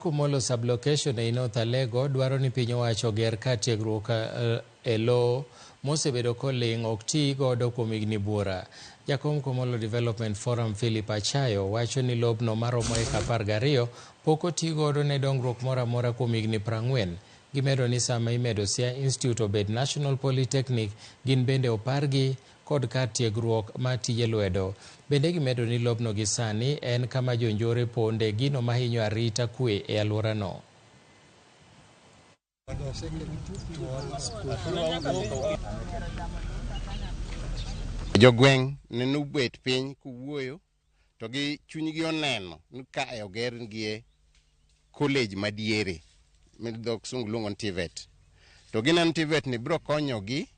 Kumolo sublocation e North Alego dwaro ni piny owacho ger kar tiegruok e lowo mosebedo koling' ok tii godo kuom higni buora. Jakom Kumolo Development Forum Philip Achayo wacho ni lobno maromo eka 12 pok otii godo ne dongruok moro amora kuom higni 40. Gimedo ni sama imedo Siaya Institute obed National Polytechnic, gin bende opargi kod kar tiegruok ma tije lwedo. Bende gimedo ni lobno gi sani en kama jonjore ponde, gino mahinyo arita kwe e alworano. Jogweng' neno bet piny kuwuoyo to gi chunygi oneno ni kae ogerngie college madiere midhok sungu luongo ni TVET. To gineno TVET ni biro konyogi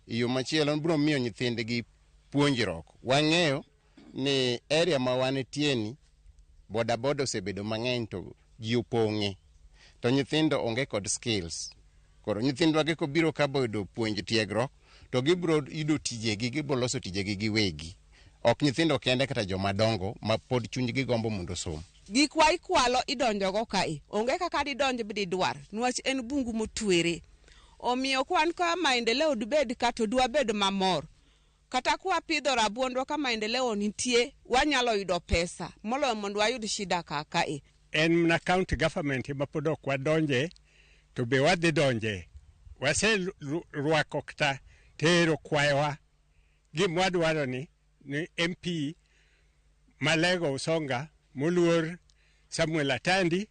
e yo machielo, biro miyo nyithindgi puonjruok. Wang'eyo ni area ma wantie ni bodaboda osebedo mang'eny to ji opong'e, to nyithindo onge kod skills. Koro nyithindwa gi kobiro ka boyudo puonj tiegruok to gibiro yudo tijegi, gibiro loso tijegi giwegi. Ok nyithindo kende kata jomadongo ma pod chunygi gombo mondo som. Gik wa ikwalo idonjogo kae, onge kaka didonj bididwar, niwach en bungu motwere. Omiyo kwan ka maendeleo dibed kato dwa bed mamor. Kata kwa pidho rabuondwa ka maendeleo nitie, wanyalo yudo pesa. Moloyo mondo wayud shida kae. En na county government ma pod ok wadonje, to be wadhi donje. Wase rwako kata tero kwayowa. Gimwadwaro ni MP Malego Usonga, Moluor Samuel Atandi,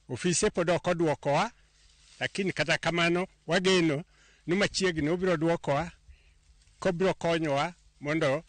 ofise pod ok odwokowa, lakini kata kamano wageno ni machiegni obiro dwokowa, kobiro konyowa mondo